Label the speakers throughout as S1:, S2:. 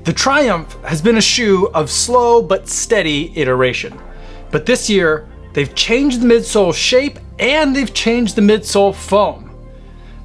S1: The Triumph has been a shoe of slow but steady iteration. But this year, they've changed the midsole shape and they've changed the midsole foam.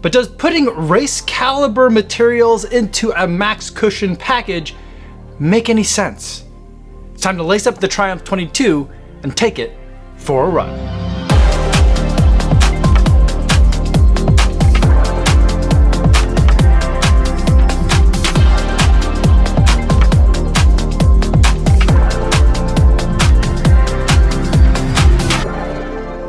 S1: But does putting race caliber materials into a max cushion package make any sense? It's time to lace up the Triumph 22 and take it for a run.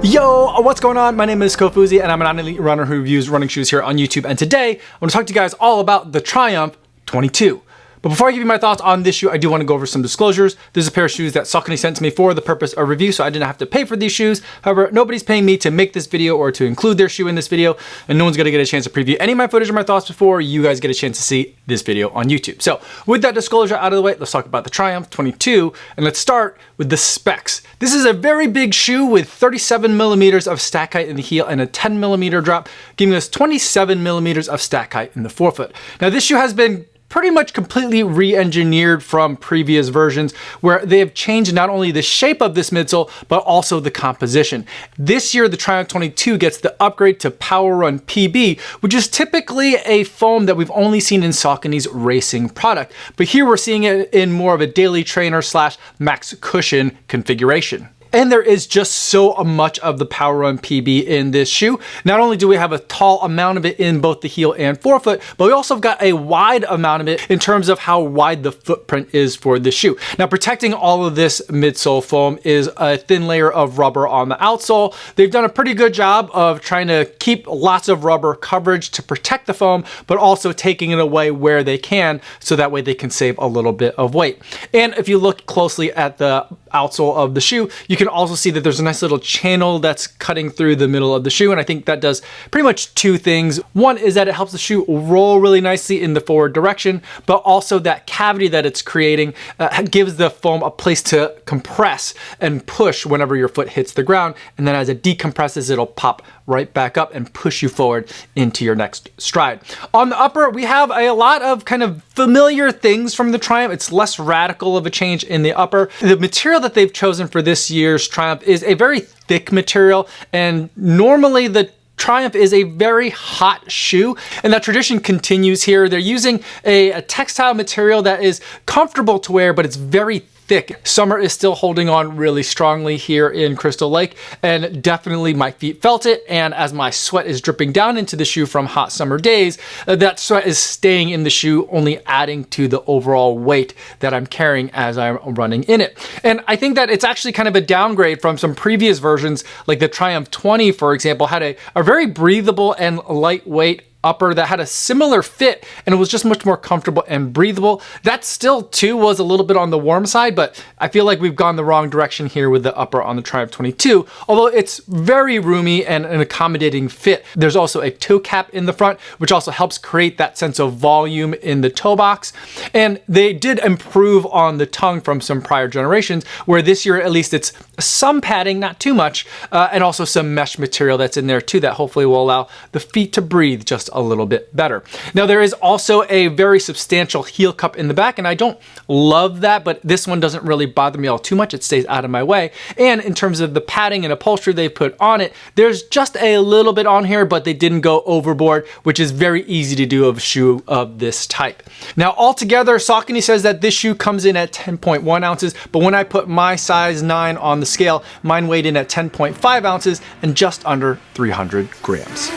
S1: Yo, what's going on? My name is Kofuzi and I'm an elite runner who reviews running shoes here on YouTube. And today, I want to talk to you guys all about the Triumph 22. But before I give you my thoughts on this shoe, I do want to go over some disclosures. This is a pair of shoes that Saucony sent to me for the purpose of review, so I didn't have to pay for these shoes. However, nobody's paying me to make this video or to include their shoe in this video, and no one's gonna get a chance to preview any of my footage or my thoughts before you guys get a chance to see this video on YouTube. So with that disclosure out of the way, let's talk about the Triumph 22, and let's start with the specs. This is a very big shoe with 37 millimeters of stack height in the heel and a 10 millimeter drop, giving us 27 millimeters of stack height in the forefoot. Now this shoe has been pretty much completely re-engineered from previous versions, where they have changed not only the shape of this midsole, but also the composition. This year, the Triumph 22 gets the upgrade to Power Run PB, which is typically a foam that we've only seen in Saucony's racing product. But here we're seeing it in more of a daily trainer / max cushion configuration. And there is just so much of the Power Run PB in this shoe. Not only do we have a tall amount of it in both the heel and forefoot, but we also have got a wide amount of it in terms of how wide the footprint is for the shoe. Now, protecting all of this midsole foam is a thin layer of rubber on the outsole. They've done a pretty good job of trying to keep lots of rubber coverage to protect the foam, but also taking it away where they can, so that way they can save a little bit of weight. And if you look closely at the outsole of the shoe, you can also see that there's a nice little channel that's cutting through the middle of the shoe, and I think that does pretty much two things. One is that it helps the shoe roll really nicely in the forward direction, but also that cavity that it's creating gives the foam a place to compress and push whenever your foot hits the ground, and then as it decompresses, it'll pop right back up and push you forward into your next stride. On the upper, we have a lot of kind of familiar things from the Triumph. It's less radical of a change in the upper. The material that they've chosen for this year's Triumph is a very thick material, and normally the Triumph is a very hot shoe, and that tradition continues here. They're using a textile material that is comfortable to wear, but it's very thick. Summer is still holding on really strongly here in Crystal Lake, and definitely my feet felt it. And as my sweat is dripping down into the shoe from hot summer days, that sweat is staying in the shoe, only adding to the overall weight that I'm carrying as I'm running in it. And I think that it's actually kind of a downgrade from some previous versions, like the Triumph 20, for example, had a very breathable and lightweight upper that had a similar fit, and it was just much more comfortable and breathable. That still too was a little bit on the warm side, but I feel like we've gone the wrong direction here with the upper on the Triumph 22, although it's very roomy and an accommodating fit. There's also a toe cap in the front, which also helps create that sense of volume in the toe box. And they did improve on the tongue from some prior generations, where this year at least it's some padding, not too much, and also some mesh material that's in there too that hopefully will allow the feet to breathe just a little bit better. Now, there is also a very substantial heel cup in the back, and I don't love that, but this one doesn't really bother me all too much. It stays out of my way. And in terms of the padding and upholstery they put on it, there's just a little bit on here, but they didn't go overboard, which is very easy to do of a shoe of this type. Now, altogether, Saucony says that this shoe comes in at 10.1 ounces, but when I put my size 9 on the scale, mine weighed in at 10.5 ounces and just under 300 grams.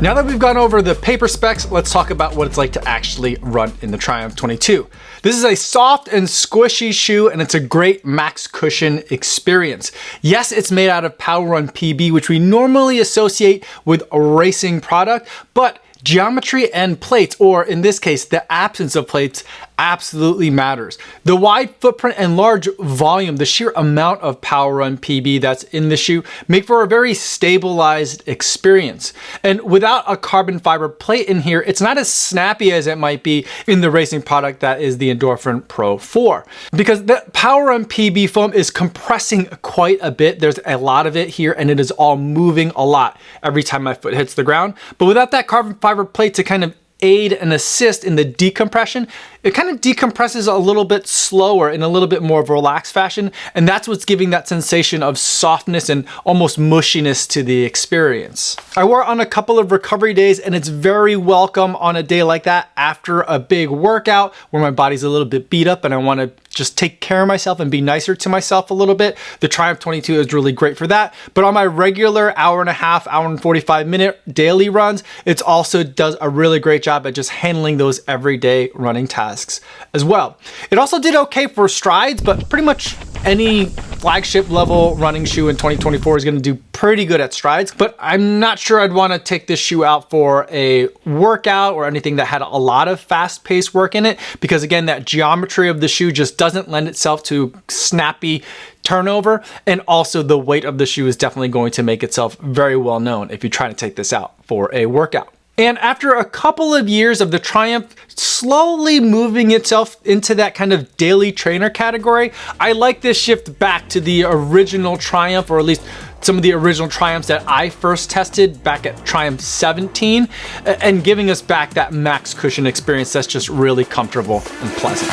S1: Now that we've gone over the paper specs, let's talk about what it's like to actually run in the Triumph 22. This is a soft and squishy shoe, and it's a great max cushion experience. Yes, it's made out of Power Run PB, which we normally associate with a racing product, but geometry and plates, or in this case, the absence of plates, absolutely matters. The wide footprint and large volume, the sheer amount of Power Run PB that's in the shoe make for a very stabilized experience. And without a carbon fiber plate in here, it's not as snappy as it might be in the racing product that is the Endorphin Pro 4. Because the Power Run PB foam is compressing quite a bit. There's a lot of it here and it is all moving a lot every time my foot hits the ground. But without that carbon fiber plate to kind of aid and assist in the decompression, it kind of decompresses a little bit slower in a little bit more of a relaxed fashion, and that's what's giving that sensation of softness and almost mushiness to the experience. I wore it on a couple of recovery days, and it's very welcome on a day like that after a big workout where my body's a little bit beat up and I want to just take care of myself and be nicer to myself a little bit. The Triumph 22 is really great for that. But on my regular hour and a half, hour and 45 minute daily runs, it also does a really great job at just handling those everyday running tasks as well. It also did okay for strides, but pretty much any flagship level running shoe in 2024 is going to do pretty good at strides. But I'm not sure I'd want to take this shoe out for a workout or anything that had a lot of fast paced work in it, because again, that geometry of the shoe just doesn't lend itself to snappy turnover. And also the weight of the shoe is definitely going to make itself very well known if you try to take this out for a workout. And after a couple of years of the Triumph slowly moving itself into that kind of daily trainer category, I like this shift back to the original Triumph, or at least some of the original Triumphs that I first tested back at Triumph 17, and giving us back that max cushion experience that's just really comfortable and pleasant.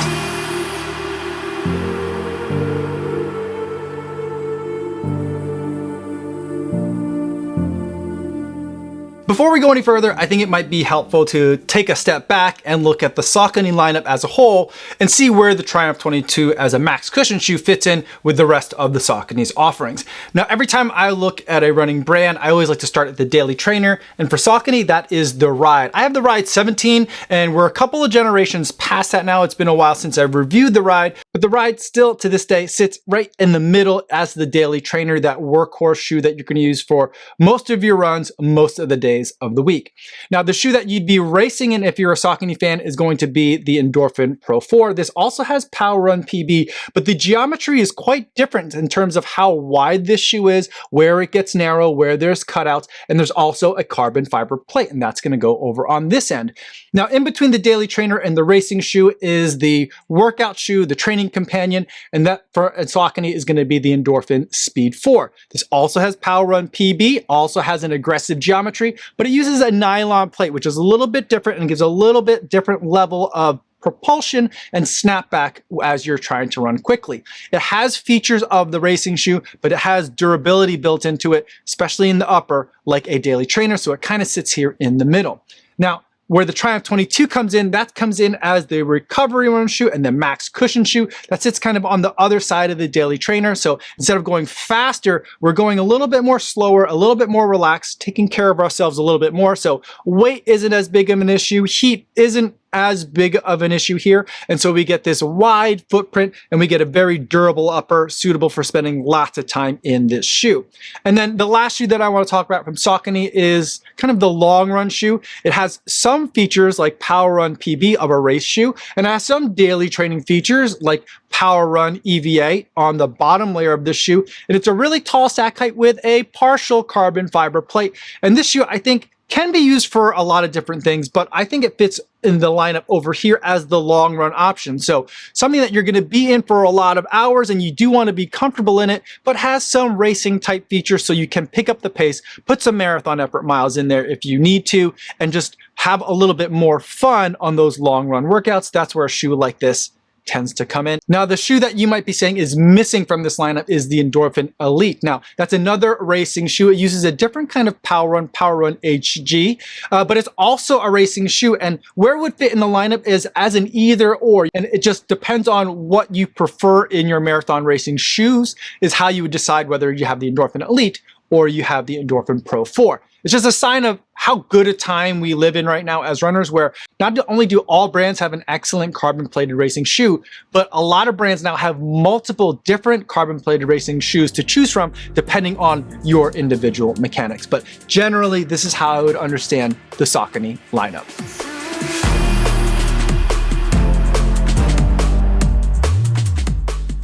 S1: Before we go any further, I think it might be helpful to take a step back and look at the Saucony lineup as a whole and see where the Triumph 22 as a max cushion shoe fits in with the rest of the Saucony's offerings. Now, every time I look at a running brand, I always like to start at the daily trainer, and for Saucony, that is the Ride. I have the Ride 17, and we're a couple of generations past that now. It's been a while since I've reviewed the Ride, but the Ride still to this day sits right in the middle as the daily trainer, that workhorse shoe that you're going to use for most of your runs, most of the days of the week. Now, the shoe that you'd be racing in if you're a Saucony fan is going to be the Endorphin Pro 4. This also has Power Run PB, but the geometry is quite different in terms of how wide this shoe is, where it gets narrow, where there's cutouts, and there's also a carbon fiber plate, and that's going to go over on this end. Now, in between the daily trainer and the racing shoe is the workout shoe, the training companion, and that for Saucony is going to be the Endorphin Speed 4. This also has Power Run PB, also has an aggressive geometry, but it uses a nylon plate, which is a little bit different and gives a little bit different level of propulsion and snapback as you're trying to run quickly. It has features of the racing shoe, but it has durability built into it, especially in the upper, like a daily trainer, so it kind of sits here in the middle. Now, where the Triumph 22 comes in, that comes in as the recovery run shoe and the max cushion shoe. That sits kind of on the other side of the daily trainer. So instead of going faster, we're going a little bit more slower, a little bit more relaxed, taking care of ourselves a little bit more. So weight isn't as big of an issue. Heat isn't as big of an issue here. And so we get this wide footprint and we get a very durable upper suitable for spending lots of time in this shoe. And then the last shoe that I want to talk about from Saucony is kind of the long run shoe. It has some features like Power Run PB of a race shoe, and it has some daily training features like Power Run EVA on the bottom layer of this shoe. And it's a really tall sack height with a partial carbon fiber plate. And this shoe, I think, can be used for a lot of different things, but I think it fits in the lineup over here as the long run option. So something that you're going to be in for a lot of hours and you do want to be comfortable in it, but has some racing type features so you can pick up the pace, put some marathon effort miles in there if you need to, and just have a little bit more fun on those long run workouts. That's where a shoe like this tends to come in. Now, the shoe that you might be saying is missing from this lineup is the Endorphin Elite. Now, that's another racing shoe. It uses a different kind of Power Run HG, but it's also a racing shoe. And where it would fit in the lineup is as an either or, and it just depends on what you prefer in your marathon racing shoes is how you would decide whether you have the Endorphin Elite or you have the Endorphin Pro 4. It's just a sign of how good a time we live in right now as runners, where not only do all brands have an excellent carbon-plated racing shoe, but a lot of brands now have multiple different carbon-plated racing shoes to choose from depending on your individual mechanics. But generally, this is how I would understand the Saucony lineup.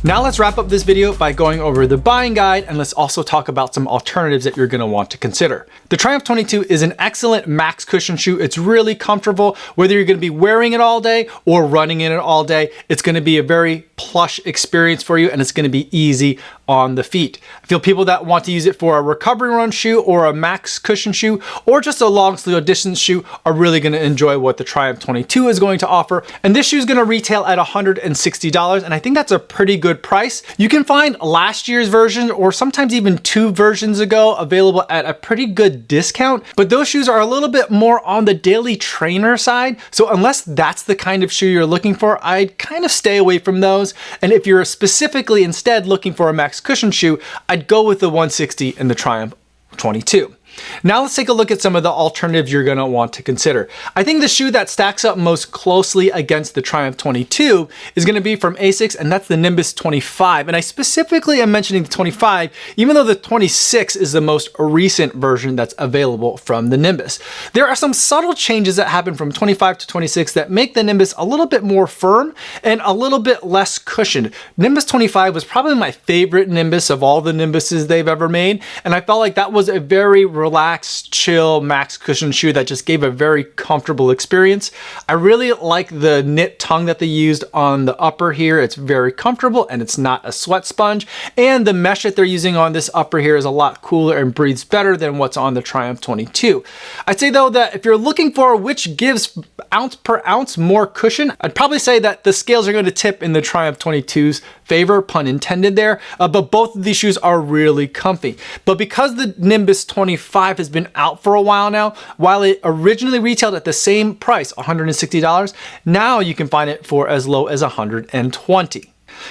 S1: Now let's wrap up this video by going over the buying guide, and let's also talk about some alternatives that you're gonna want to consider. The Triumph 22 is an excellent max cushion shoe. It's really comfortable, whether you're gonna be wearing it all day or running in it all day. It's gonna be a very plush experience for you, and it's gonna be easy on the feet. I feel people that want to use it for a recovery run shoe or a max cushion shoe or just a long sleeve or distance shoe are really gonna enjoy what the Triumph 22 is going to offer. And this shoe is gonna retail at $160, and I think that's a pretty good price. You can find last year's version or sometimes even 2 versions ago available at a pretty good discount, but those shoes are a little bit more on the daily trainer side. So unless that's the kind of shoe you're looking for, I'd kind of stay away from those. And if you're specifically instead looking for a max cushion shoe, I'd go with the 160 and the Triumph 22. Now let's take a look at some of the alternatives you're gonna want to consider. I think the shoe that stacks up most closely against the Triumph 22 is gonna be from ASICS, and that's the Nimbus 25. And I specifically am mentioning the 25, even though the 26 is the most recent version that's available from the Nimbus. There are some subtle changes that happen from 25 to 26 that make the Nimbus a little bit more firm and a little bit less cushioned. Nimbus 25 was probably my favorite Nimbus of all the Nimbuses they've ever made, and I felt like that was a very relaxed, chill, max cushion shoe that just gave a very comfortable experience. I really like the knit tongue that they used on the upper here. It's very comfortable and it's not a sweat sponge. And the mesh that they're using on this upper here is a lot cooler and breathes better than what's on the Triumph 22. I'd say though that if you're looking for which gives ounce per ounce more cushion, I'd probably say that the scales are going to tip in the Triumph 22's favor, pun intended there, but both of these shoes are really comfy. But because the Nimbus 25 has been out for a while now, while it originally retailed at the same price, $160, now you can find it for as low as $120.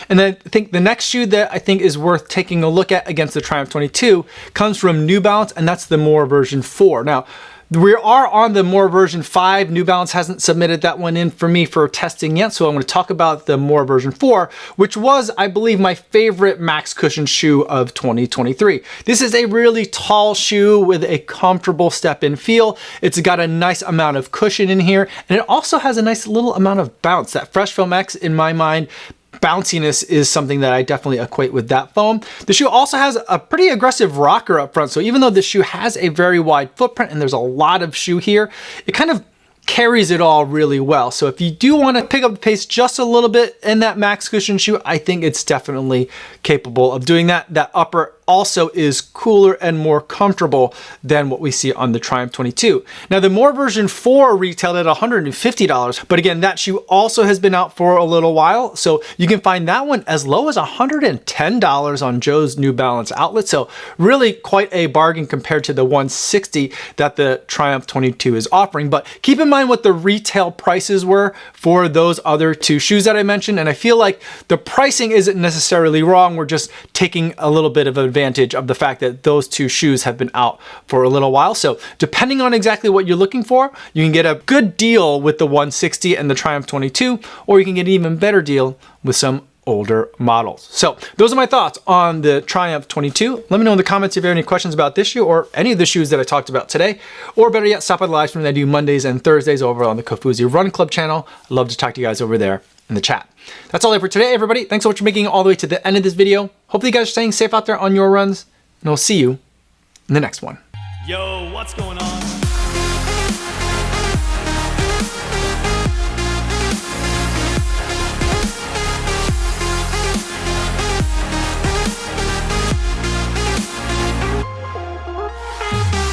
S1: And then I think the next shoe that I think is worth taking a look at against the Triumph 22 comes from New Balance, and that's the More version 4. Now, we are on the More version 5. New Balance hasn't submitted that one in for me for testing yet, so I'm going to talk about the More version 4, which was, I believe, my favorite max cushion shoe of 2023. This is a really tall shoe with a comfortable step-in feel. It's got a nice amount of cushion in here, and it also has a nice little amount of bounce. That Fresh Foam X, in my mind, bounciness is something that I definitely equate with that foam. The shoe also has a pretty aggressive rocker up front. So even though the shoe has a very wide footprint and there's a lot of shoe here, it kind of carries it all really well. So if you do want to pick up the pace just a little bit in that max cushion shoe, I think it's definitely capable of doing that. That upper also is cooler and more comfortable than what we see on the Triumph 22. Now the More version 4 retailed at $150, but again, that shoe also has been out for a little while, so you can find that one as low as $110 on Joe's New Balance outlet. So really quite a bargain compared to the $160 that the Triumph 22 is offering. But keep in mind what the retail prices were for those other 2 shoes that I mentioned, and I feel like the pricing isn't necessarily wrong. We're just taking a little bit of advantage of the fact that those 2 shoes have been out for a little while. So depending on exactly what you're looking for, you can get a good deal with the 160 and the Triumph 22, or you can get an even better deal with some older models. So those are my thoughts on the Triumph 22. Let me know in the comments if you have any questions about this shoe or any of the shoes that I talked about today, or better yet, stop by the live stream that I do Mondays and Thursdays over on the Kofuzi Run Club channel. I'd love to talk to you guys over there in the chat. That's all I have for today, everybody. Thanks so much for making it all the way to the end of this video. Hopefully you guys are staying safe out there on your runs, and I'll see you in the next one.
S2: Yo, what's going on?